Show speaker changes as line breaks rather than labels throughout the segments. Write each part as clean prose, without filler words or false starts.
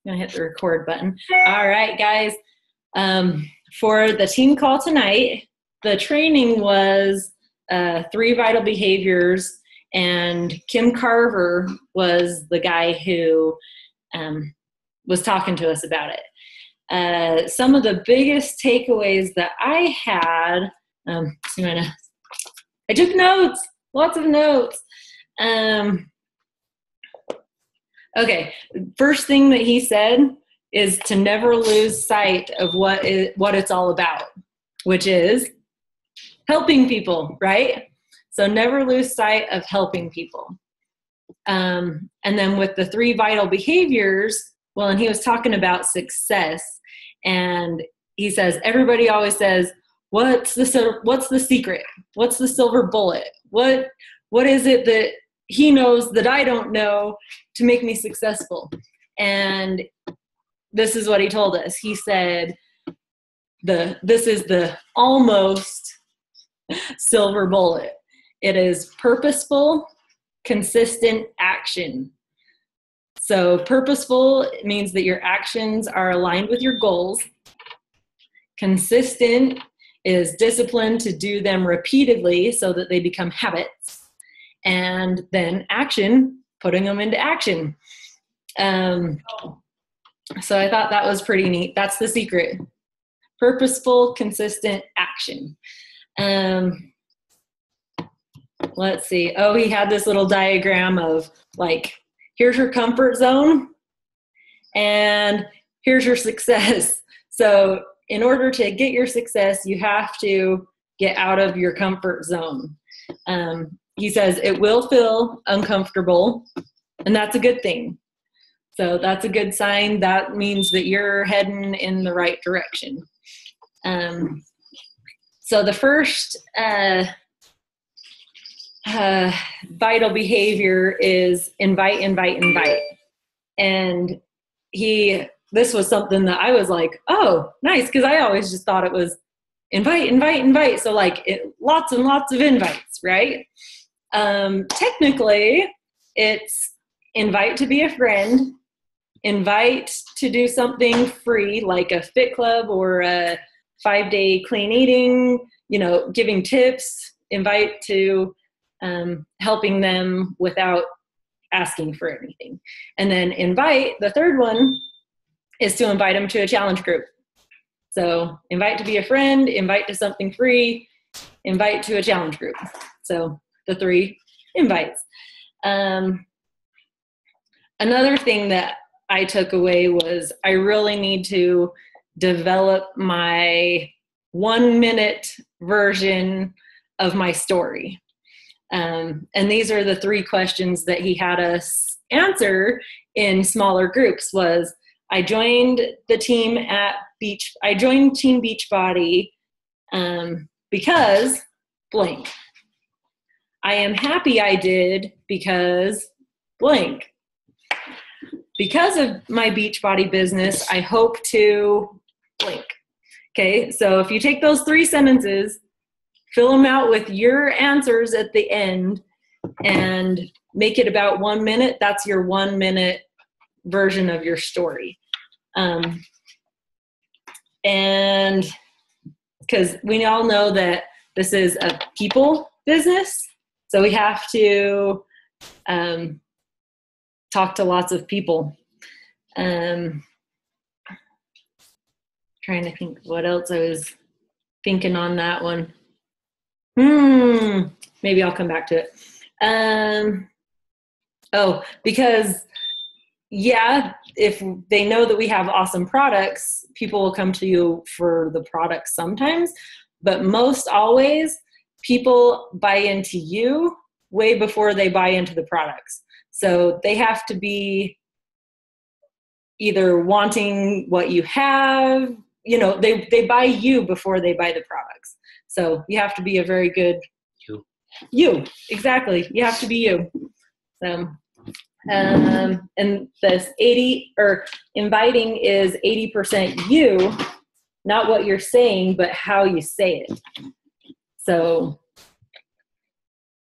gonna hit the record button. All right, guys. For the team call tonight, the training was 3 vital behaviors, and Kim Carver was the guy who was talking to us about it. Some of the biggest takeaways that I had, I took notes, lots of notes. Okay, first thing that he said is to never lose sight of what it's all about, which is helping people, right? So never lose sight of helping people. And then with the 3 vital behaviors, well, and he was talking about success, and he says, everybody always says, what's the secret? What's the silver bullet? What is it that he knows that I don't know to make me successful? And this is what he told us. He said, this is the almost silver bullet. It is purposeful, consistent action. So purposeful means that your actions are aligned with your goals. Consistent is discipline to do them repeatedly so that they become habits. And then action, putting them into action. So I thought that was pretty neat. That's the secret. Purposeful, consistent action. Let's see. Oh, he had this little diagram of like, here's your comfort zone and here's your success. So in order to get your success, you have to get out of your comfort zone. He says it will feel uncomfortable, and that's a good thing. So that's a good sign. That means that you're heading in the right direction. So the first vital behavior is invite, invite, invite. And this was something that I was like, oh, nice, because I always just thought it was invite, invite, invite. So like lots and lots of invites, right? Technically, it's invite to be a friend, invite to do something free, like a fit club or a 5-day clean eating, giving tips, invite to helping them without asking for anything. And then invite, the third one, is to invite them to a challenge group. So invite to be a friend, invite to something free, invite to a challenge group. So the 3 invites. Another thing that I took away was I really need to develop my 1-minute version of my story. And these are the 3 questions that he had us answer in smaller groups. Was I joined the team I joined Team Beachbody because blank. I am happy I did because blank. Because of my Beachbody business, I hope to blank. Okay, so if you take those 3 sentences, fill them out with your answers at the end, and make it about 1 minute. That's your 1-minute version of your story. And because we all know that this is a people business, so we have to talk to lots of people. Trying to think what else I was thinking on that one. Maybe I'll come back to it. Because if they know that we have awesome products, people will come to you for the products sometimes, but most always people buy into you way before they buy into the products. So they have to be either wanting what you have, they buy you before they buy the products. So you have to be a very good you. Exactly. You have to be you. So, and this inviting is 80% you, not what you're saying, but how you say it. So,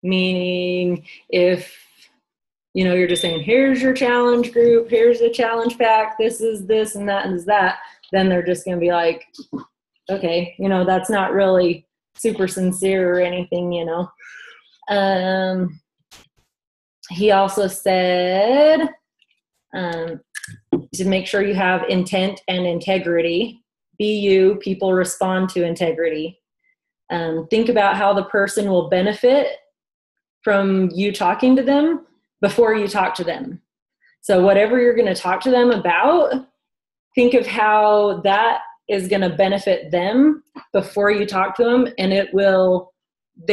meaning if you know, you're just saying, here's your challenge group, here's the challenge pack, this is this and that and this, that, then they're just going to be like, okay, you know, that's not really super sincere or anything, you know. He also said to make sure you have intent and integrity. Be you, people respond to integrity. Think about how the person will benefit from you talking to them before you talk to them. So whatever you're going to talk to them about, think of how that is going to benefit them before you talk to them, and they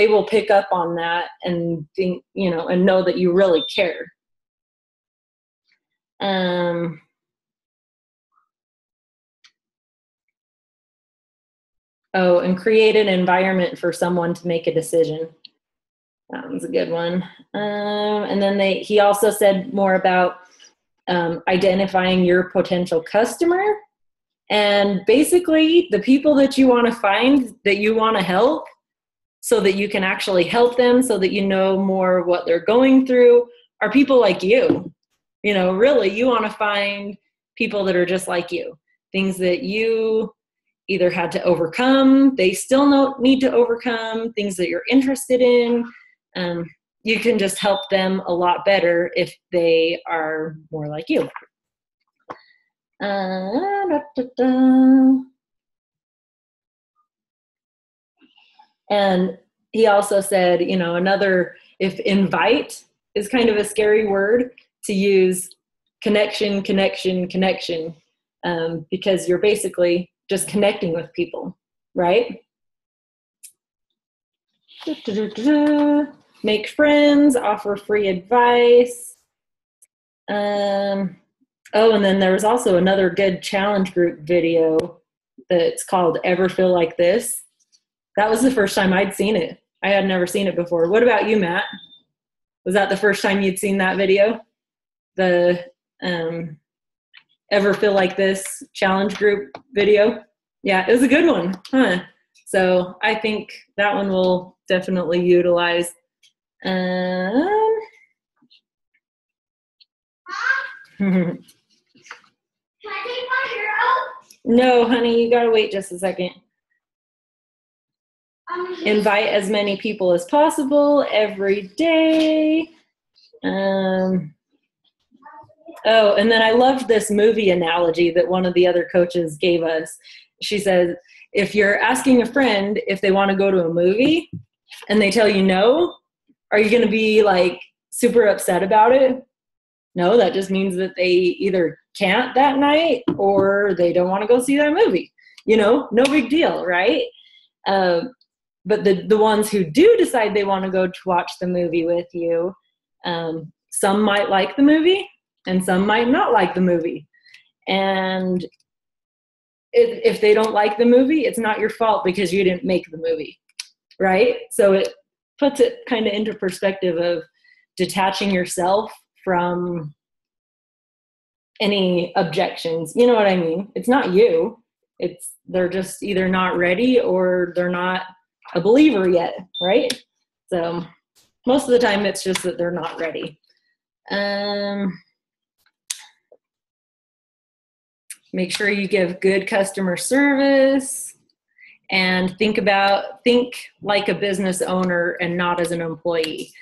will pick up on that and think, you know, and know that you really care. And create an environment for someone to make a decision. That one's a good one. And then he also said more about identifying your potential customer, and basically the people that you want to find that you want to help, so that you can actually help them, so that you know more what they're going through, are people like you. You know, really, you want to find people that are just like you. Things that you either had to overcome, they still need to overcome, things that you're interested in. You can just help them a lot better if they are more like you. And he also said, you know, if invite is kind of a scary word, to use connection, because you're basically just connecting with people, right? Make friends, offer free advice. And then there was also another good challenge group video that's called Ever Feel Like This. That was the first time I'd seen it. I had never seen it before. What about you, Matt? Was that the first time you'd seen that video? The Ever Feel Like This challenge group video? Yeah, it was a good one, huh? So I think that one will definitely utilize.
Can I take my hair out?
No, honey, you gotta wait just a second. Invite as many people as possible every day. And then I loved this movie analogy that one of the other coaches gave us. She says, if you're asking a friend if they want to go to a movie and they tell you no, are you going to be like super upset about it? No, that just means that they either can't that night or they don't want to go see that movie. You know, no big deal, right? But the ones who do decide they want to go to watch the movie with you, some might like the movie and some might not like the movie. And if they don't like the movie, it's not your fault because you didn't make the movie, right? So it puts it kind of into perspective of detaching yourself from any objections. You know what I mean? It's not you. They're just either not ready or they're not a believer yet, right? So most of the time it's just that they're not ready. Make sure you give good customer service, and think like a business owner and not as an employee.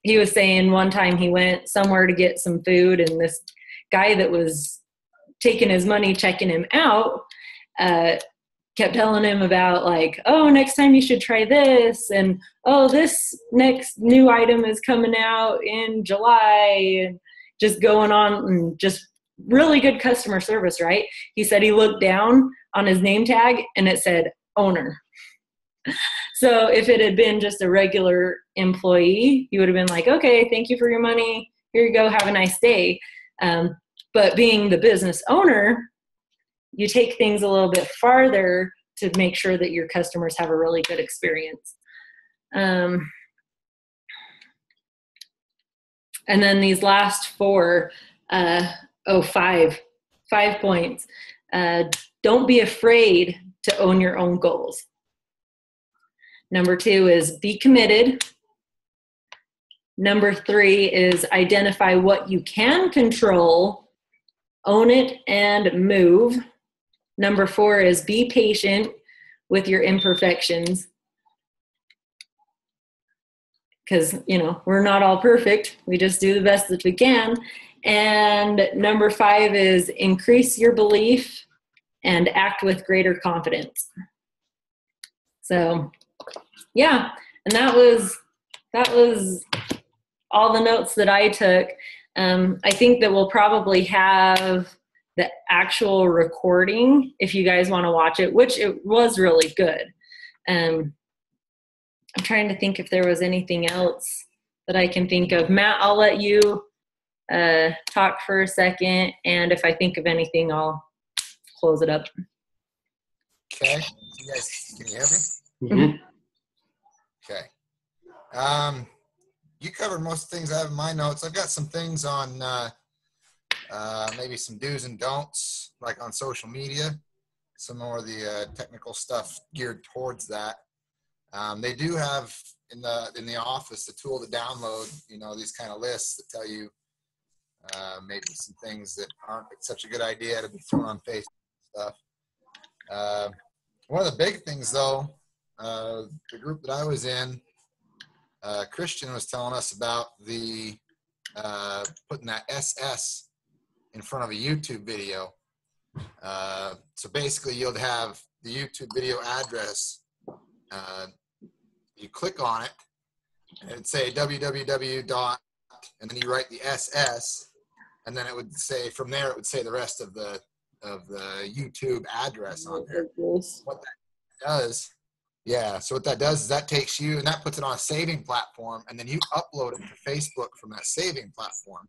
He was saying one time he went somewhere to get some food, and this guy that was taking his money, checking him out, kept telling him about like, oh, next time you should try this, and oh, this next new item is coming out in July, and just going on, and just really good customer service, right? He said he looked down on his name tag and it said owner. So if it had been just a regular employee, he would have been like, okay, thank you for your money. Here you go. Have a nice day. But being the business owner, you take things a little bit farther to make sure that your customers have a really good experience. And then these last five points. Don't be afraid to own your own goals. Number 2 is be committed. Number 3 is identify what you can control, own it, and move. Number 4 is be patient with your imperfections. Because, we're not all perfect. We just do the best that we can. And number 5 is increase your belief and act with greater confidence. So, yeah, and that was all the notes that I took. I think that we'll probably have the actual recording if you guys want to watch it, which it was really good. I'm trying to think if there was anything else that I can think of. Matt, I'll let you talk for a second, and if I think of anything, I'll close it up.
Okay. You guys, can you hear me?
Mm-hmm.
Okay. You covered most things I have in my notes. I've got some things on maybe some do's and don'ts, like on social media. Some more of the technical stuff geared towards that. They do have in the office the tool to download, these kind of lists that tell you maybe some things that aren't such a good idea to be thrown on Facebook and stuff. One of the big things, though, the group that I was in, Christian was telling us about the putting that SS in front of a YouTube video. So basically, you'll have the YouTube video address. You click on it, and it'd say www. And then you write the SS, and then it would say from there. It would say the rest of the YouTube address on there. What that does, so what that does is that takes you and that puts it on a saving platform, and then you upload it to Facebook from that saving platform.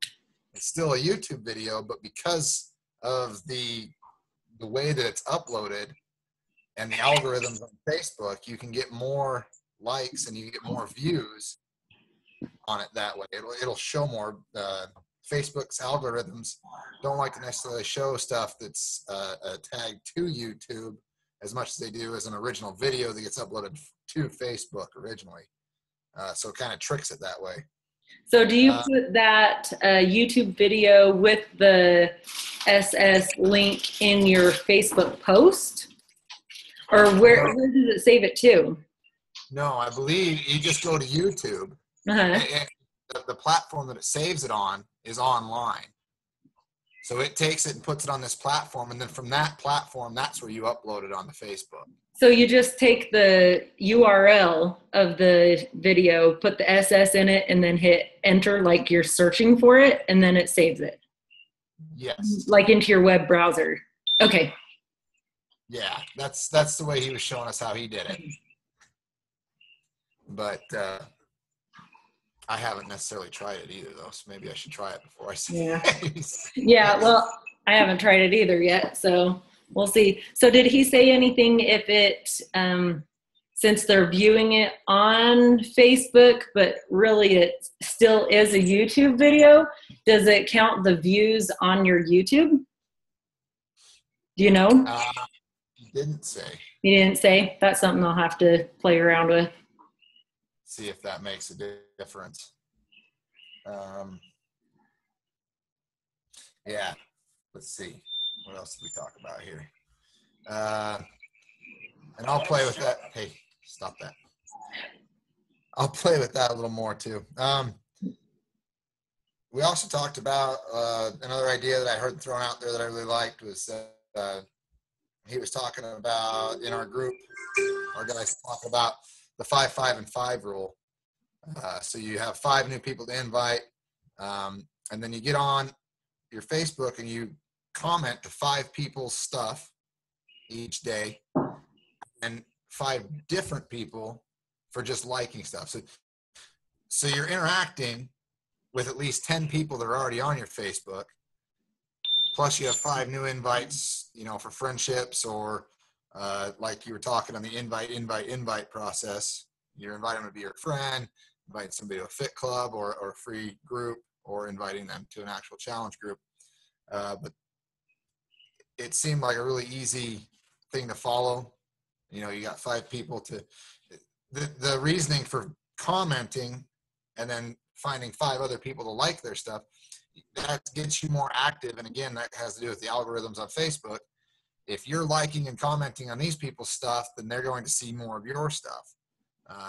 It's still a YouTube video, but because of the way that it's uploaded and the algorithms on Facebook, you can get more likes and you can get more views on it that way. It'll show more. Facebook's algorithms don't like to necessarily show stuff that's tagged to YouTube as much as they do as an original video that gets uploaded to Facebook originally. So it kind of tricks it that way.
So do you put that YouTube video with the SS link in your Facebook post? Or where does it save it to?
No, I believe you just go to YouTube.
Uh-huh.
And the platform that it saves it on is online. So it takes it and puts it on this platform, and then from that platform, that's where you upload it onto Facebook.
So you just take the URL of the video, put the SS in it, and then hit enter like you're searching for it, and then it saves it.
Yes.
Like into your web browser. Okay.
Yeah, that's the way he was showing us how he did it. But I haven't necessarily tried it either, though, so maybe I should try it before I say it.
Yeah, well, I haven't tried it either yet, so we'll see. So did he say anything if it, since they're viewing it on Facebook, but really it still is a YouTube video, does it count the views on your YouTube? Do you know?
He didn't say.
He didn't say? That's something I'll have to play around with.
See if that makes a difference. Yeah, let's see. What else did we talk about here? And I'll play with that. Hey, stop that. I'll play with that a little more too. We also talked about another idea that I heard thrown out there that I really liked was he was talking about in our group, our guys talking about the 5, 5, and 5 rule. So you have 5 new people to invite, and then you get on your Facebook and you comment to 5 people's stuff each day, and 5 different people for just liking stuff. So you're interacting with at least 10 people that are already on your Facebook. Plus you have 5 new invites, for friendships or like you were talking on the invite process. You're inviting them to be your friend, inviting somebody to a fit club or a free group, or inviting them to an actual challenge group. But it seemed like a really easy thing to follow. You got 5 people to, the reasoning for commenting and then finding 5 other people to like their stuff, that gets you more active. And again, that has to do with the algorithms on Facebook. If you're liking and commenting on these people's stuff, then they're going to see more of your stuff.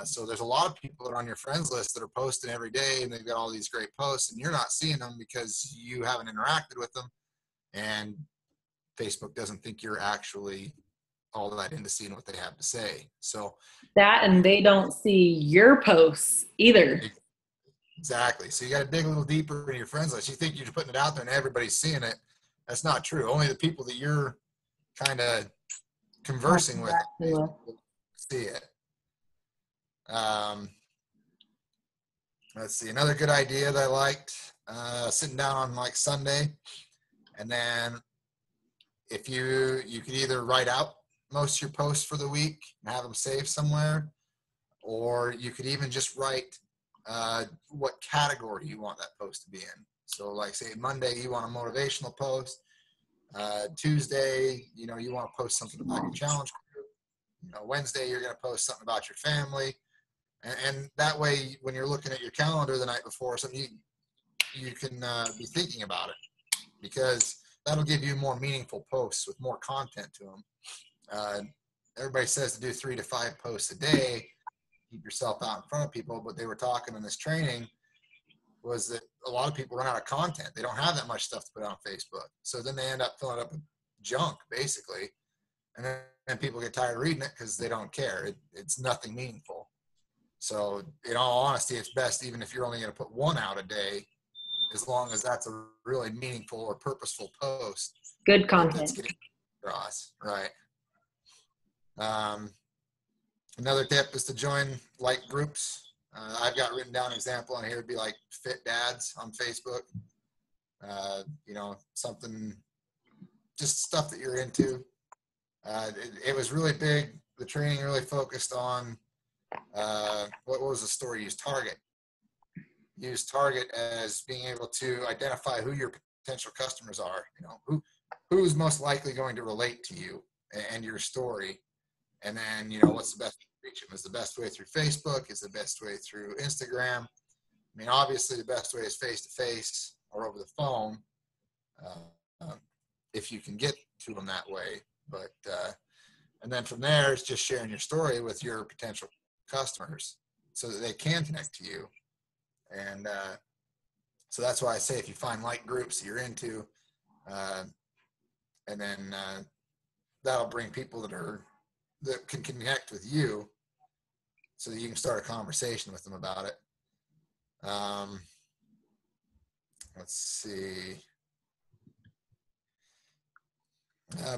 So there's a lot of people that are on your friends list that are posting every day, and they've got all these great posts, and you're not seeing them because you haven't interacted with them, and Facebook doesn't think you're actually all that into seeing what they have to say. So
that, and they don't see your posts either.
Exactly. So you got to dig a little deeper in your friends list. You think you're putting it out there and everybody's seeing it. That's not true. Only the people that you're kind of conversing with see it. Let's see. Another good idea that I liked, sitting down on like Sunday, and then if you could either write out most of your posts for the week and have them saved somewhere, or you could even just write what category you want that post to be in. So like say Monday, you want a motivational post. Tuesday, you want to post something about your challenge group. Wednesday, you're going to post something about your family. And that way, when you're looking at your calendar the night before, something you can be thinking about it, because that'll give you more meaningful posts with more content to them. Everybody says to do 3 to 5 posts a day, keep yourself out in front of people. But they were talking in this training was that a lot of people run out of content. They don't have that much stuff to put on Facebook. So then they end up filling it up with junk, basically. And then people get tired of reading it because they don't care. It's nothing meaningful. So in all honesty, it's best even if you're only going to put 1 out a day, as long as that's a really meaningful or purposeful post.
Good content.
That's getting across, right? Another tip is to join like groups. I've got written down an example on here. It'd be like Fit Dads on Facebook. Something, just stuff that you're into. It was really big. The training really focused on what was the story? Use Target as being able to identify who your potential customers are. Who's most likely going to relate to you and your story, and then what's the best way to reach them? Is the best way through Facebook? Is the best way through Instagram? I mean, obviously the best way is face to face or over the phone, if you can get to them that way. But and then from there, it's just sharing your story with your potential customers so that they can connect to you. And so that's why I say if you find like groups that you're into, and then that'll bring people that can connect with you so that you can start a conversation with them about it. Let's see.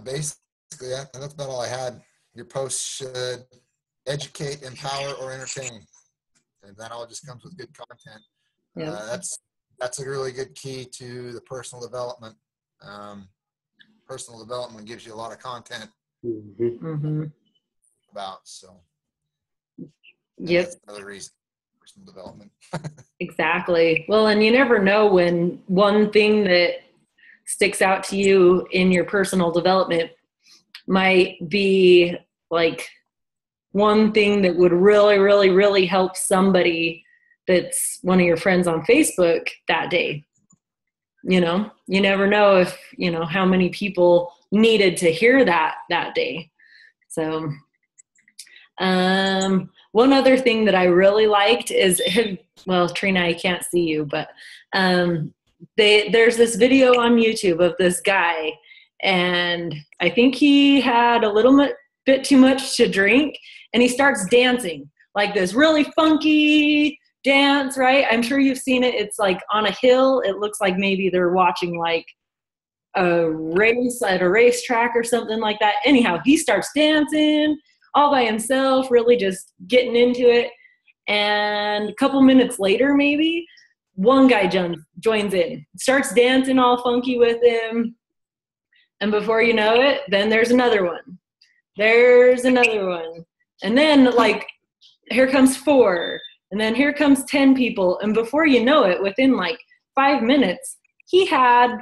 Basically, that's about all I had. Your posts should educate, empower, or entertain. And that all just comes with good content.
Yeah.
That's a really good key to the personal development. Personal development gives you a lot of content about. So
yep.
That's another reason. Personal development.
Exactly. Well, and you never know when one thing that sticks out to you in your personal development might be like one thing that would really, really, really help somebody that's one of your friends on Facebook that day. You never know if, how many people needed to hear that day. So, one other thing that I really liked is, well, Trina, I can't see you, but there's this video on YouTube of this guy, and I think he had a little bit too much to drink, and he starts dancing like this really funky dance, right? I'm sure you've seen it. It's like on a hill. It looks like maybe they're watching like a race at a racetrack or something like that. Anyhow, he starts dancing all by himself, really just getting into it. And a couple minutes later, maybe, one guy joins in, starts dancing all funky with him. And before you know it, then there's another one. There's another one. And then, like, here comes 4. And then here comes 10 people. And before you know it, within like 5 minutes, he had,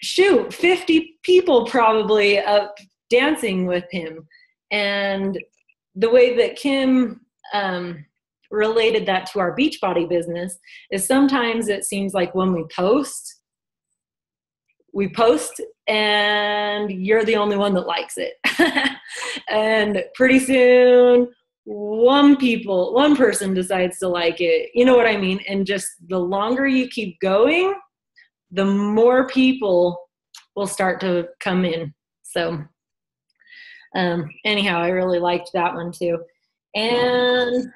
50 people probably up dancing with him. And the way that Kim related that to our Beachbody business is sometimes it seems like when we post and you're the only one that likes it. And pretty soon one person decides to like it. You know what I mean? And just the longer you keep going, the more people will start to come in. So anyhow, I really liked that one too. And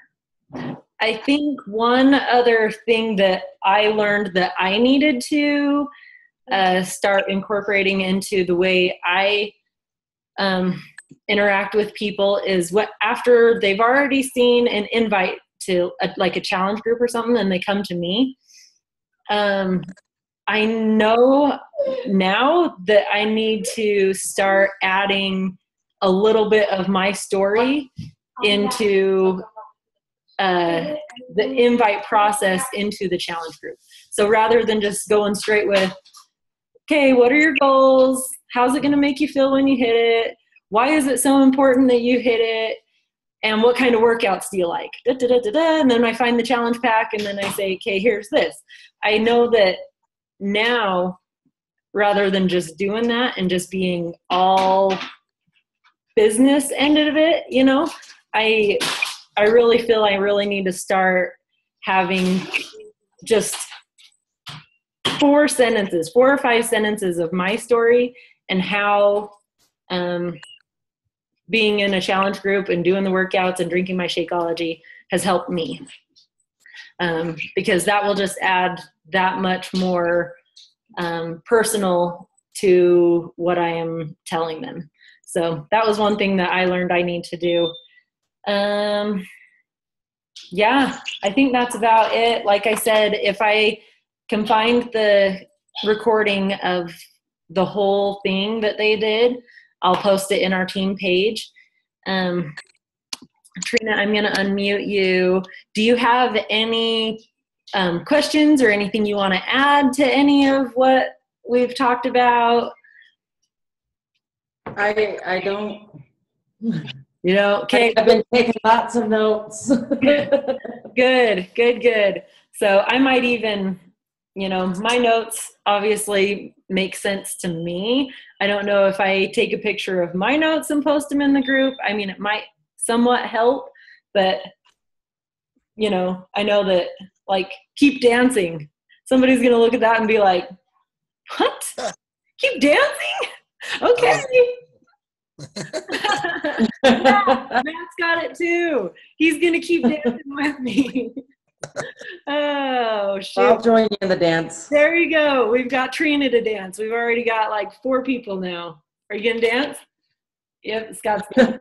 I think one other thing that I learned that I needed to start incorporating into the way I interact with people is what after they've already seen an invite to like a challenge group or something and they come to me. I know now that I need to start adding a little bit of my story into the invite process into the challenge group. So rather than just going straight with, okay, what are your goals? How's it going to make you feel when you hit it? Why is it so important that you hit it? And what kind of workouts do you like? Da, da, da, da, da. And then I find the challenge pack and then I say, okay, here's this. I know that now, rather than just doing that and just being all business end of it, you know, I really feel I really need to start having just 4 or 5 sentences of my story and how being in a challenge group and doing the workouts and drinking my Shakeology has helped me. Because that will just add that much more personal to what I am telling them. So that was one thing that I learned I need to do. Yeah, I think that's about it. Like I said, if I can find the recording of the whole thing that they did, I'll post it in our team page. Trina, I'm going to unmute you. Do you have any questions or anything you want to add to any of what we've talked about?
I don't.
You know, okay.
I've been taking lots of notes.
Good. So I might even, you know, my notes obviously make sense to me. I don't know if I take a picture of my notes and post them in the group. I mean, it might somewhat help, but, you know, I know that, like, keep dancing. Somebody's going to look at that and be like, what? Keep dancing? Okay. Matt's got it too. He's going to keep dancing with me. Oh, shoot.
I'll join you in the dance.
There you go. We've got Trina to dance. We've already got like 4 people now. Are you going to dance? Yep, Scott's done.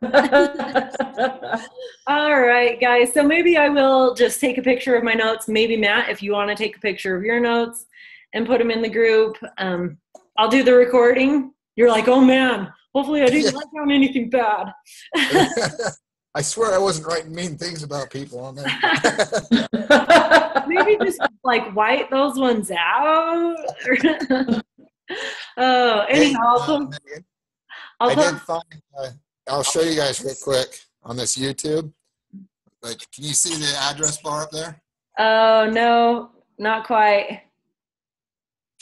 All right, guys. So maybe I will just take a picture of my notes. Maybe, Matt, if you want to take a picture of your notes and put them in the group, I'll do the recording. You're like, oh, man, hopefully I didn't write down anything bad.
I swear I wasn't writing mean things about people on there.
Maybe just like white those ones out. Oh, anyhow,
I'll show you guys real quick on this YouTube. Like, can you see the address bar up there?
Oh, no, not quite.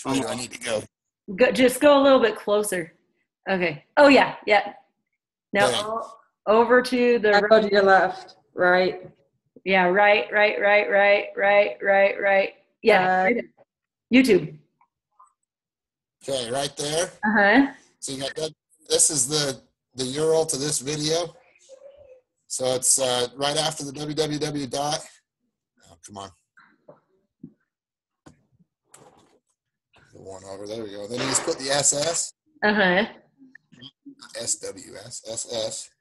Where do I need to go?
Just go a little bit closer. Okay. Oh, yeah. Now
Okay.
over to the
Go to your left, right.
Yeah, right. Yeah, right. YouTube.
Okay, right there.
Uh-huh.
So you got that. This is the URL to this video. So it's right after the www dot. Oh, come on. The one over there we go. Then you just put the SS.
Uh-huh.
SWS, SS.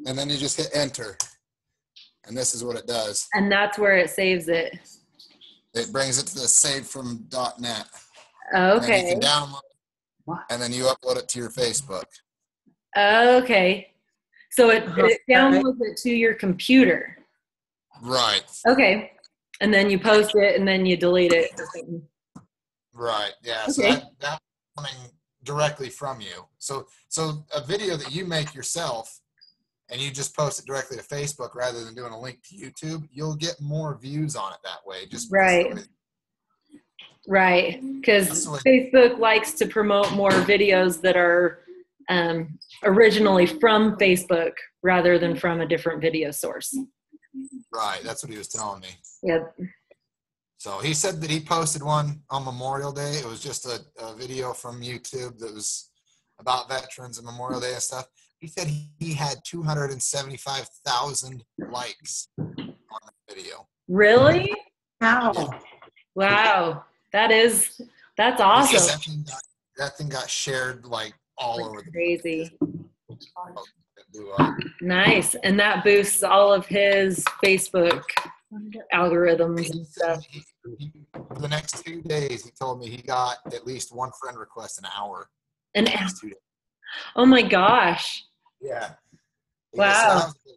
And then you just hit enter. And this is what it does.
And that's where it saves it.
It brings it to the save from .net.
Okay.
And you can download it, and then you upload it to your Facebook.
Okay. So it downloads it to your computer.
Right.
Okay. And then you post it and then you delete it.
Right. Yeah.
Okay.
So that's coming directly from you. So a video that you make yourself, and you just post it directly to Facebook rather than doing a link to YouTube, you'll get more views on it that way. Just because
Right.
somebody-
Right, because
That's the way-
Facebook likes to promote more videos that are originally from Facebook rather than from a different video source.
Right, that's what he was telling me.
Yep.
So he said that he posted one on Memorial Day. It was just a video from YouTube that was about veterans and Memorial Day and stuff. He said he had 275,000 likes on the video.
Really?
How?
Wow. That's
He said
awesome.
that thing got shared like all over the
Crazy.
It blew up.
Nice. And that boosts all of his Facebook algorithms
He
and
said
stuff.
for the next 2 days, he told me he got at least one friend request an hour.
And
The next 2 days.
oh my gosh.
Yeah.
Wow.
So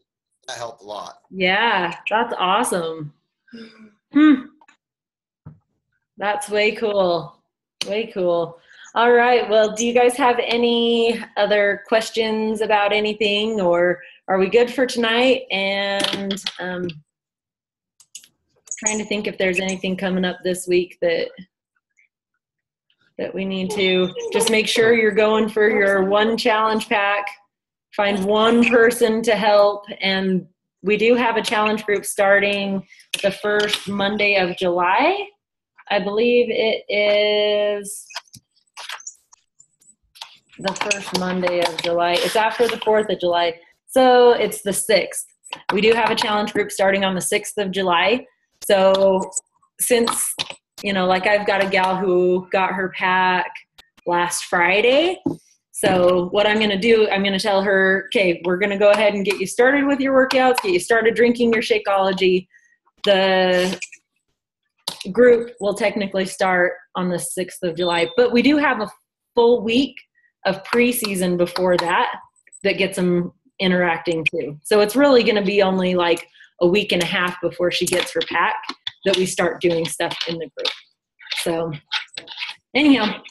that helped a lot.
Yeah, that's awesome. Hmm. That's way cool. Way cool. All right. Well, do you guys have any other questions about anything, or are we good for tonight? And trying to think if there's anything coming up this week that we need to just make sure you're going for your one challenge pack. Find one person to help, and we do have a challenge group starting the first Monday of July. I believe it is the first Monday of July. It's after the 4th of July. So it's the 6th. We do have a challenge group starting on the 6th of July. So since, like I've got a gal who got her pack last Friday. So what I'm going to do, I'm going to tell her, okay, we're going to go ahead and get you started with your workouts, get you started drinking your Shakeology. The group will technically start on the 6th of July, but we do have a full week of preseason before that gets them interacting too. So it's really going to be only like a week and a half before she gets her pack that we start doing stuff in the group. So anyhow,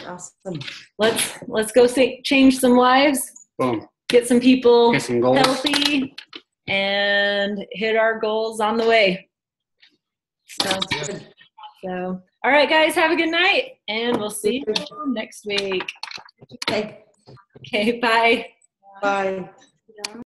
Awesome.
let's go change some lives,
Boom.
get some people
Get some goals.
healthy, and hit our goals on the way.
Sounds good.
So, all right, guys, have a good night, and we'll see you next week.
Okay.
Okay, bye.
Bye.